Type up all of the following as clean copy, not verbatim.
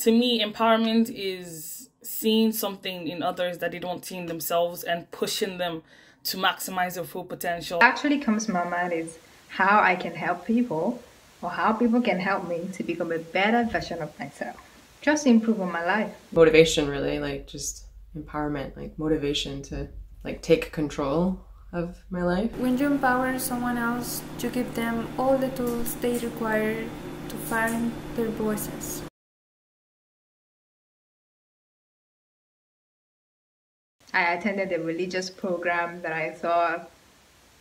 To me, empowerment is seeing something in others that they don't see in themselves and pushing them to maximize their full potential. What actually comes to my mind is how I can help people, or how people can help me to become a better version of myself, just to improve on my life. Motivation, really, like just empowerment, like motivation to like take control of my life. When you empower someone else, you give them all the tools they require to find their voices. I attended a religious program that I thought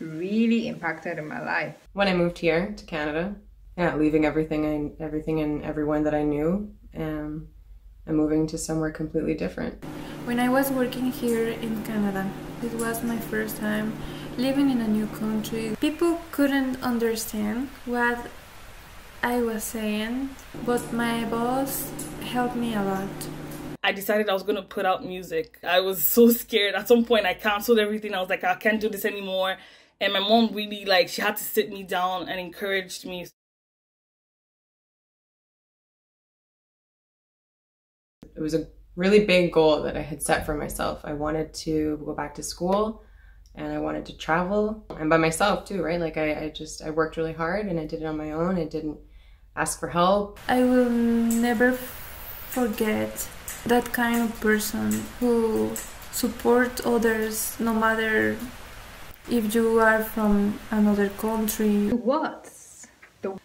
really impacted in my life. When I moved here to Canada, yeah, leaving everything and everyone that I knew, and moving to somewhere completely different. When I was working here in Canada, it was my first time living in a new country. People couldn't understand what I was saying, but my boss helped me a lot. I decided I was going to put out music. I was so scared. At some point, I canceled everything. I was like, I can't do this anymore. And my mom really, like, she had to sit me down and encouraged me. It was a really big goal that I had set for myself. I wanted to go back to school and I wanted to travel, and by myself too, right? Like I worked really hard and I did it on my own. I didn't ask for help. I will never forget that kind of person who supports others no matter if you are from another country. What?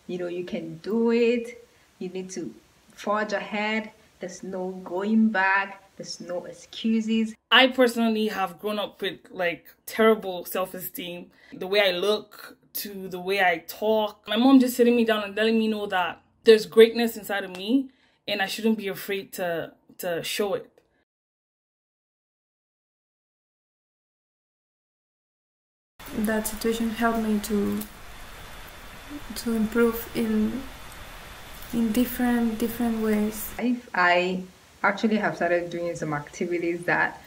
You can do it. You need to forge ahead. There's no going back. There's no excuses. I personally have grown up with like terrible self-esteem. The way I look to the way I talk. My mom just sitting me down and letting me know that there's greatness inside of me and I shouldn't be afraid to show it. That situation helped me to improve in different ways. I actually have started doing some activities that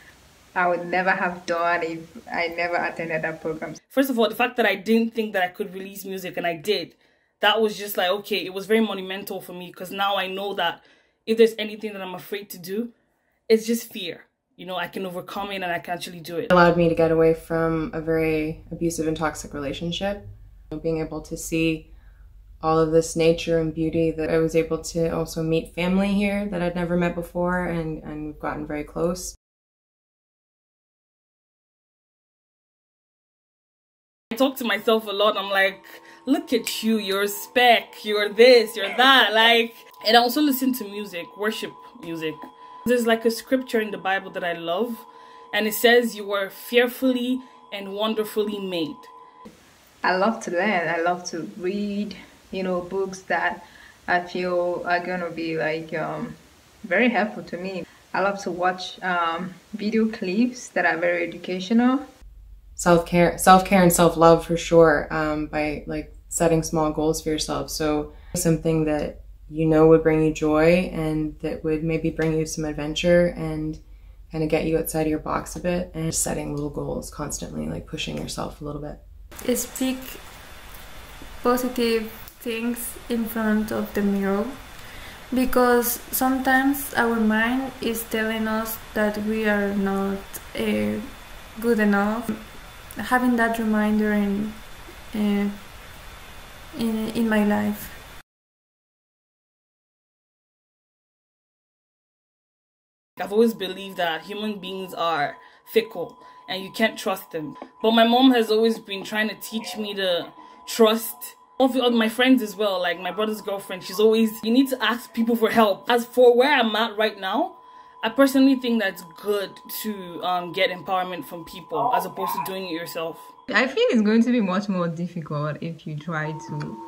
I would never have done if I never attended that program. First of all, the fact that I didn't think that I could release music and I did, that was just like, okay, it was very monumental for me because now I know that if there's anything that I'm afraid to do, it's just fear. You know, I can overcome it and I can actually do it. It allowed me to get away from a very abusive and toxic relationship. Being able to see all of this nature and beauty, that I was able to also meet family here that I'd never met before, and we've gotten very close. I talk to myself a lot. I'm like, look at you, you're a speck, you're this, you're that. Like, and I also listen to music, worship music. There's like a scripture in the Bible that I love, and it says you were fearfully and wonderfully made. I love to learn. I love to read, books that I feel are going to be like very helpful to me. I love to watch video clips that are very educational. Self-care and self-love for sure, by like setting small goals for yourself. So something that would bring you joy and that would maybe bring you some adventure and kind of get you outside of your box a bit, and setting little goals constantly, like pushing yourself a little bit. Speak positive things in front of the mirror, because sometimes our mind is telling us that we are not good enough. Having that reminder in my life. I've always believed that human beings are fickle and you can't trust them. But my mom has always been trying to teach me to trust all my friends as well. Like my brother's girlfriend, she's always, you need to ask people for help. As for where I'm at right now, I personally think that's good to get empowerment from people as opposed to doing it yourself. I feel it's going to be much more difficult if you try to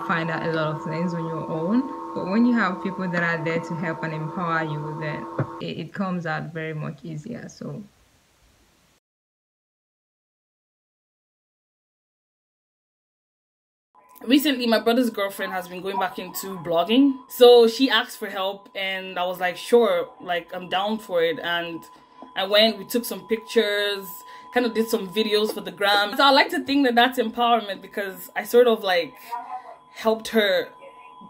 find out a lot of things on your own. But when you have people that are there to help and empower you, then it comes out very much easier. So recently, my brother's girlfriend has been going back into blogging. So she asked for help and I was like, sure, like I'm down for it. And I went, we took some pictures, kind of did some videos for the gram. So I like to think that that's empowerment because I sort of like helped her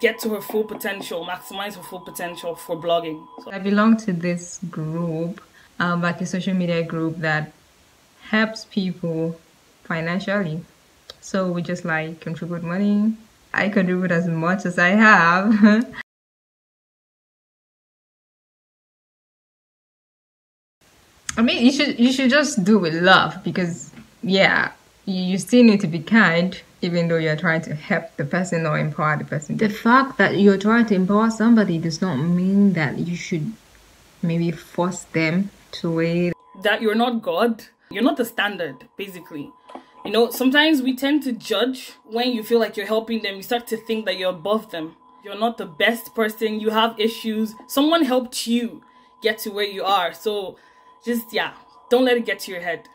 get to her full potential, maximize her full potential for blogging. So I belong to this group, like a social media group that helps people financially. So we just like contribute money. I contribute as much as I have. I mean, you should just do with love, because yeah, you still need to be kind, even though you're trying to help the person or empower the person. The fact that you're trying to empower somebody does not mean that you should maybe force them to it. That you're not God, you're not the standard, basically. You know, sometimes we tend to judge when you feel like you're helping them. You start to think that you're above them. You're not the best person, you have issues. Someone helped you get to where you are. So just, yeah, don't let it get to your head.